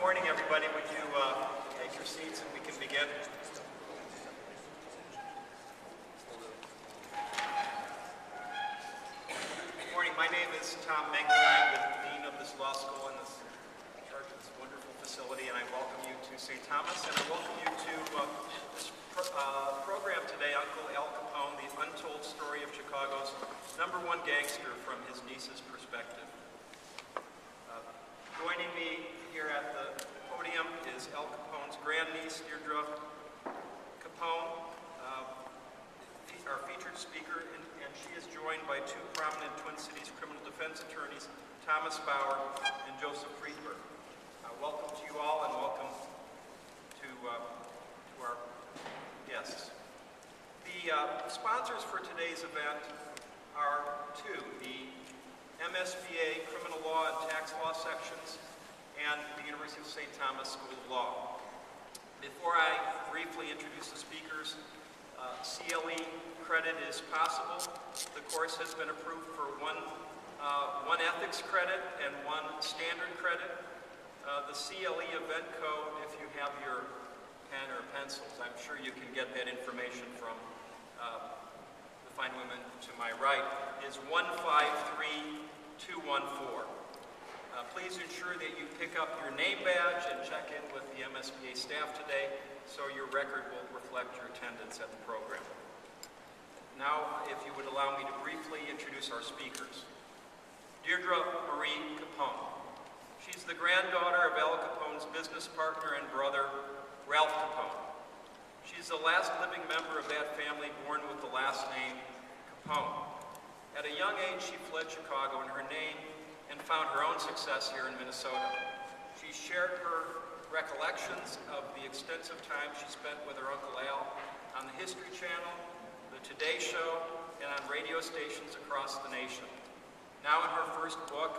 morning, everybody. Would you take your seats and we can begin? Good morning. My name is Tom Menken. I'm the Dean of this law school and this charge of this wonderful facility, and I welcome you to St. Thomas, and I welcome you to this program today, Uncle Al Capone, the untold story of Chicago's #1 gangster from his niece's perspective. Joining me here at the podium is Al Capone's grandniece, Deirdre Capone, our featured speaker, and she is joined by two prominent Twin Cities criminal defense attorneys, Thomas Bauer and Joseph Friedburg. Welcome to you all, and welcome to our guests. The sponsors for today's event are two: the MSBA Criminal Law and Tax Law sections and the University of St. Thomas School of Law. Before I briefly introduce the speakers, CLE credit is possible. The course has been approved for one ethics credit and one standard credit. The CLE event code, if you have your pen or pencils, I'm sure you can get that information from the fine women to my right, is 153214. Please ensure that you pick up your name badge and check in with the MSBA staff today so your record will reflect your attendance at the program. Now, if you would allow me to briefly introduce our speakers. Deirdre Marie Capone. She's the granddaughter of Al Capone's business partner and brother, Ralph Capone. She's the last living member of that family born with the last name Capone. At a young age, she fled Chicago in her name and found her own success here in Minnesota. She shared her recollections of the extensive time she spent with her Uncle Al on the History Channel, the Today Show, and on radio stations across the nation. Now in her first book,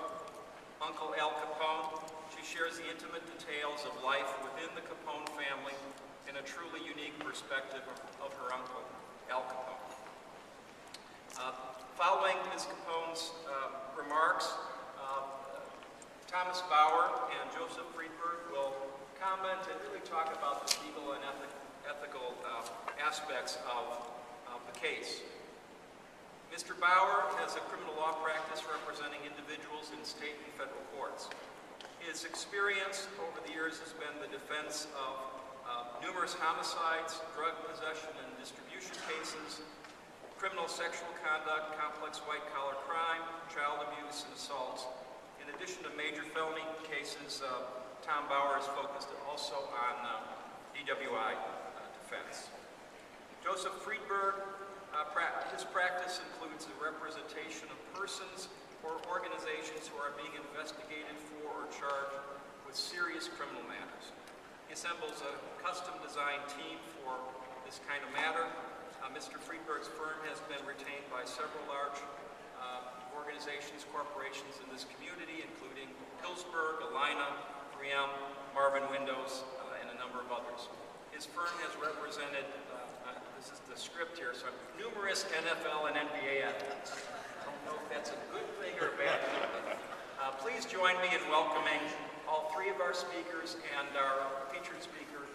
Uncle Al Capone, she shares the intimate details of life within the Capone family and a truly unique perspective of her uncle, Al Capone. Following Ms. Capone's remarks, Thomas Bauer and Joseph Friedburg will comment and really talk about the legal and ethical aspects of the case. Mr. Bauer has a criminal law practice representing individuals in state and federal courts. His experience over the years has been the defense of numerous homicides, drug possession and distribution cases, criminal sexual conduct, complex white-collar crime, child abuse, and assaults. In addition to major felony cases, Tom Bauer is focused also on DWI defense. Joseph Friedburg, his practice includes the representation of persons or organizations who are being investigated for or charged with serious criminal matters. He assembles a custom-designed team for this kind of matter. Mr. Friedberg's firm has been retained by several large organizations, corporations in this community, including Pillsbury, Alina, 3M, Marvin Windows, and a number of others. His firm has represented, this is the script here, so numerous NFL and NBA athletes. I don't know if that's a good thing or a bad thing. Please join me in welcoming all three of our speakers and our featured speaker,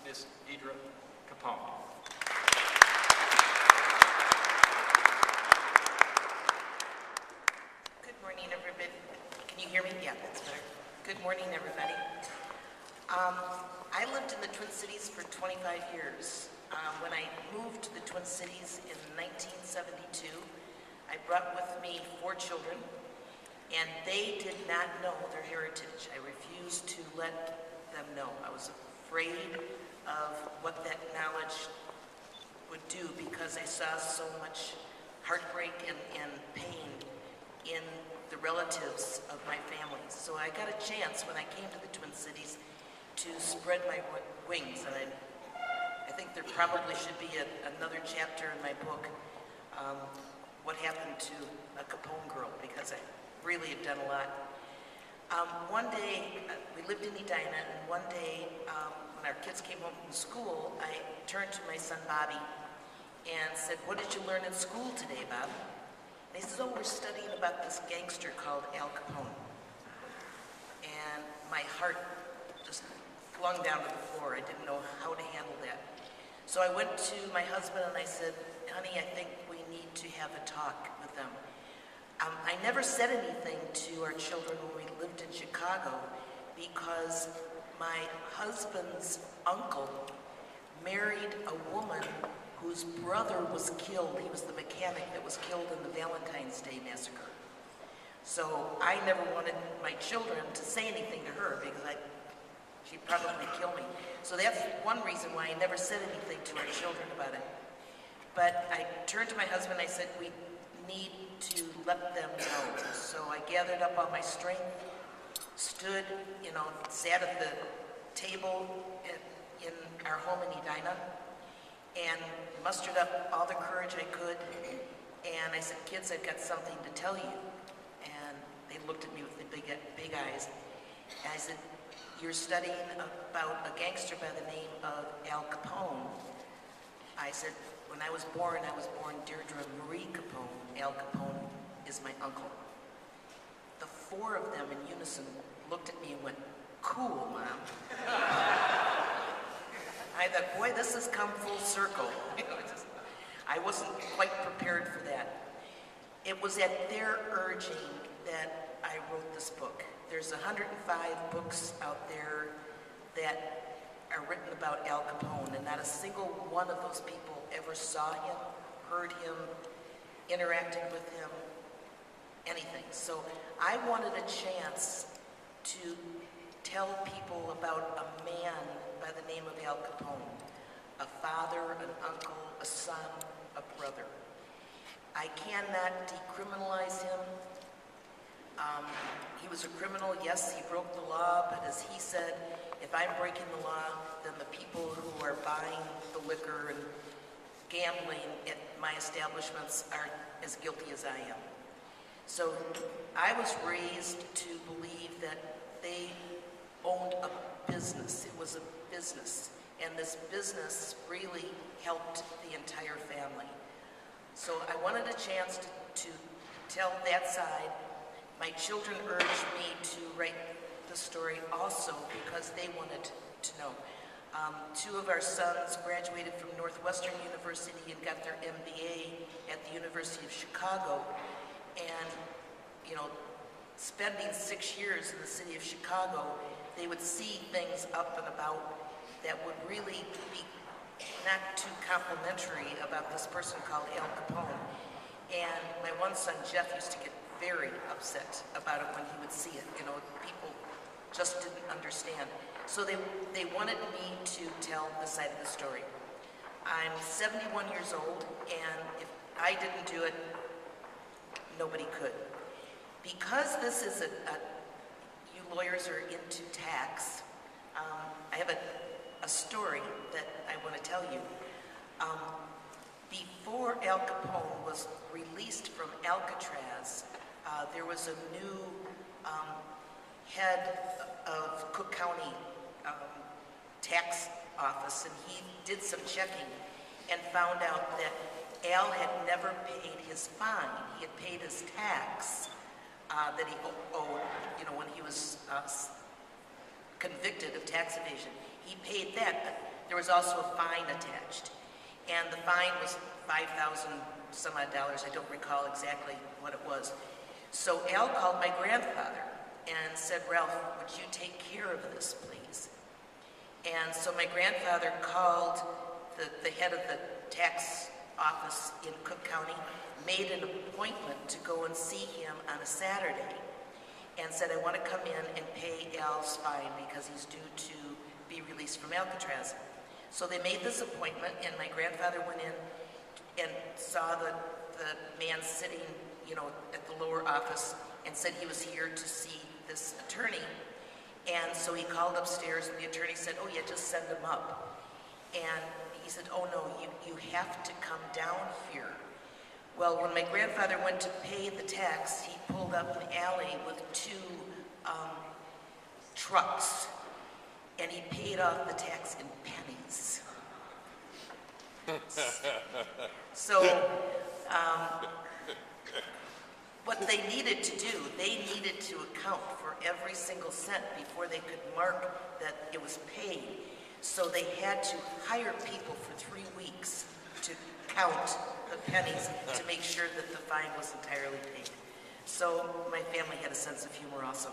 Ms. Deirdre Capone. Good morning, everybody. Can you hear me? Yeah, that's better. Good morning, everybody. I lived in the Twin Cities for 25 years. When I moved to the Twin Cities in 1972, I brought with me 4 children, and they did not know their heritage. I refused to let them know. I was afraid of what that knowledge would do because I saw so much heartbreak and pain in the relatives of my family. So I got a chance when I came to the Twin Cities to spread my wings, and I think there probably should be another chapter in my book, what happened to a Capone girl, because I really have done a lot. One day, we lived in Edina, and one day, when our kids came home from school, I turned to my son Bobby and said, "What did you learn in school today, Bob?" And he says, "Oh, we're studying about this gangster called Al Capone." And my heart just flung down to the floor. I didn't know how to handle that. So I went to my husband and I said, honey, I think we need to have a talk with them. I never said anything to our children when we lived in Chicago because my husband's uncle married a woman whose brother was killed. He was the mechanic that was killed in the Valentine's Day massacre. So I never wanted my children to say anything to her because she'd probably kill me. So that's one reason why I never said anything to our children about it. But I turned to my husband and I said, we need to let them know. So I gathered up all my strength, stood, sat at the table in our home in Edina, and mustered up all the courage I could. And I said, kids, I've got something to tell you. And they looked at me with the big eyes. And I said, you're studying about a gangster by the name of Al Capone. I said, when I was born Deirdre Marie Capone. Al Capone is my uncle. The four of them in unison looked at me and went, cool, Mom. I thought, boy, this has come full circle. I wasn't quite prepared for that. It was at their urging that I wrote this book. There's 105 books out there that are written about Al Capone, and not a single one of those people ever saw him, heard him, interacted with him, anything. So I wanted a chance to tell people about a man by the name of Al Capone, a father, an uncle, a son, a brother. I cannot decriminalize him. He was a criminal, yes, he broke the law, but as he said, if I'm breaking the law, then the people who are buying the liquor and gambling at my establishments are as guilty as I am. So I was raised to believe that they owned a business. It was a business, and this business really helped the entire family. So I wanted a chance to tell that side. My children urged me to write the story also because they wanted to know. Two of our sons graduated from Northwestern University and got their MBA at the University of Chicago. And, spending 6 years in the city of Chicago, they would see things up and about that would really be not too complimentary about this person called Al Capone. And my one son, Jeff, used to get very upset about it when he would see it. People just didn't understand. So they wanted me to tell the side of the story. I'm 71 years old, and if I didn't do it, nobody could. Because this is you lawyers are into tax, I have a story that I want to tell you. Before Al Capone was released from Alcatraz, there was a new head of Cook County tax office, and he did some checking and found out that Al had never paid his fine. He had paid his tax that he owed, when he was convicted of tax evasion. He paid that, but there was also a fine attached. And the fine was $5,000 some odd dollars. I don't recall exactly what it was. So Al called my grandfather and said, Ralph, would you take care of this, please? And so my grandfather called the head of the tax office in Cook County, made an appointment to go and see him on a Saturday, and said, I want to come in and pay Al's fine because he's due to be released from Alcatraz. So they made this appointment, and my grandfather went in and saw the man sitting, at the lower office, and said he was here to see this attorney. And so he called upstairs, and the attorney said, oh yeah, just send him up. And he said, oh no, you have to come down here. Well, when my grandfather went to pay the tax, he pulled up an alley with two trucks, and he paid off the tax in pennies. So what they needed to do, they needed to to account for every single cent before they could mark that it was paid. So they had to hire people for 3 weeks to count the pennies to make sure that the fine was entirely paid. So my family had a sense of humor also.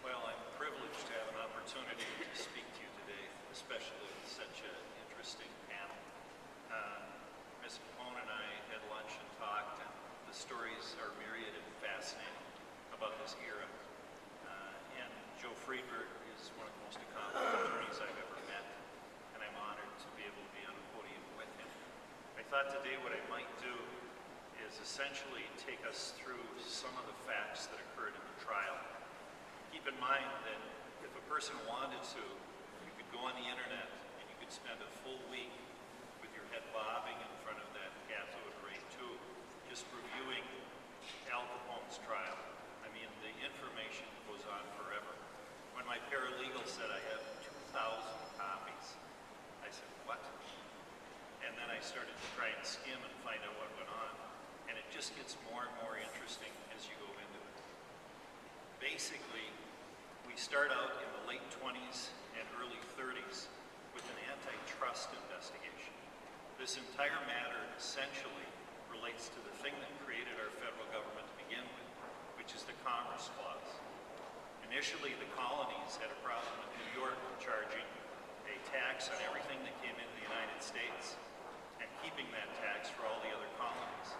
Well, I'm privileged to have an opportunity to speak to you today, especially with such an interesting panel. Ms. Capone and I had lunch and talked, and the stories are myriad and fascinating about this era. And Joe Friedburg is one of the most accomplished attorneys I've ever met, and I'm honored to be able to be on a podium with him. I thought today what I might do is essentially take us through some of the facts that occurred in the trial. Keep in mind that if a person wanted to, you could go on the internet and you could spend a full week with your head bobbing in front of that cathode ray tube, just reviewing Al Capone's trial. I mean, the information goes on forever. When my paralegal said I have 2,000 copies, I said, what? And then I started to try and skim and find out what went on. And it just gets more and more interesting as you go into it. Basically, we start out in the late 20s and early 30s with an antitrust investigation. This entire matter essentially relates to the thing that created our federal government to begin with, which is the Commerce Clause. Initially, the colonies had a problem with New York charging a tax on everything that came into the United States and keeping that tax for all the other colonies.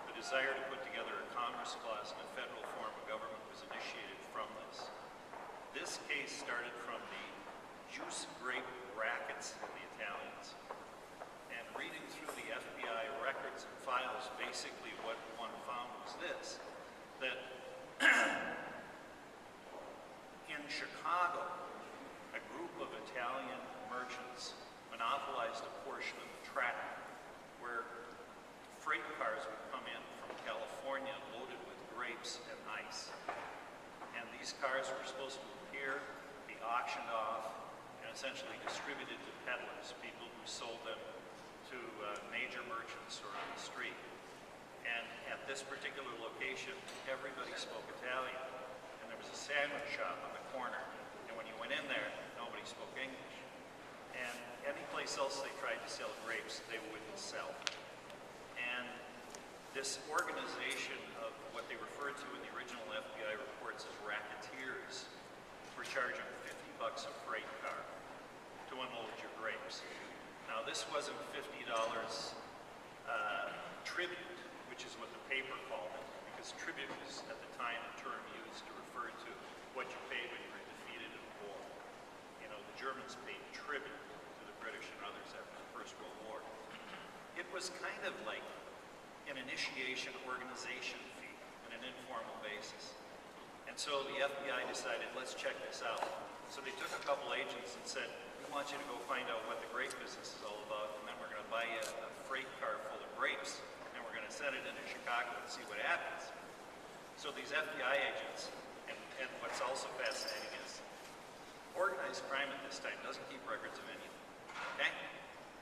The desire to put together a Commerce Clause in a federal form of government was initiated from this. This case started from the juice grape rackets of the Italians. And reading through the FBI records and files, basically what one found was this, that in Chicago, a group of Italian merchants monopolized a portion of the track where freight cars would come in from California loaded with grapes and ice. And these cars were supposed to appear, be auctioned off, and essentially distributed to peddlers, people who sold them to major merchants or on the street. And at this particular location, everybody spoke Italian. And there was a sandwich shop on the corner. And when you went in there, nobody spoke English. And any place else they tried to sell grapes, they wouldn't sell. And this organization of what they referred to in the original FBI reports as racketeers were charging $50 a freight car to unload your grapes. Now this wasn't $50 tribute, which is what the paper called it, because tribute was at the time a term used to refer to what you paid when you were defeated in war. You know, the Germans paid tribute to the British and others after the First World War. It was kind of like an initiation organization fee on an informal basis. And so the FBI decided, let's check this out. So they took a couple agents and said, we want you to go find out what the grape business is all about, and then we're going to buy you a freight car full of grapes, and we're going to send it into Chicago and see what happens. So these FBI agents, and what's also fascinating is, organized crime at this time doesn't keep records of anything, okay?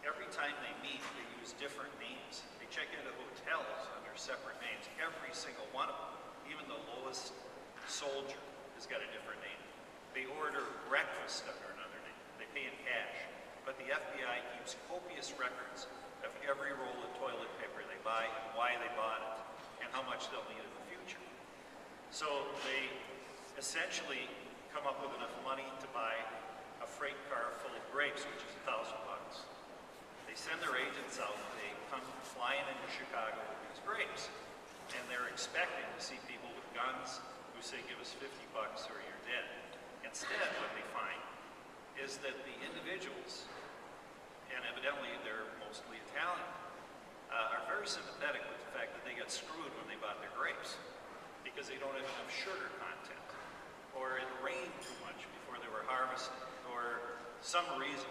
Every time they meet, they use different names. They check into hotels under separate names, every single one of them. Even the lowest soldier has got a different name. They order breakfast under another name. They pay in cash. But the FBI keeps copious records of every roll of toilet paper they buy, and why they bought it, and how much they'll need in the future. So they essentially come up with enough money to buy a freight car full of grapes, which is $1,000. They send their agents out, they come flying into Chicago with these grapes, and they're expecting to see people with guns who say, give us $50 or you're dead. Instead, what they find is that the individuals, and evidently they're mostly Italian, are very sympathetic with the fact that they got screwed when they bought their grapes because they don't have enough sugar content, or it rained too much before they were harvested, or some reason.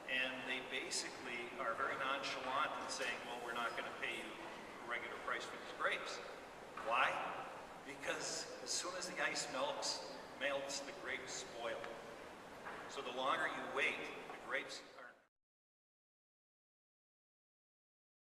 And they basically are very nonchalant in saying, well, we're not going to pay you a regular price for these grapes. Why? Because as soon as the ice melts, the grapes spoil. So the longer you wait, the grapes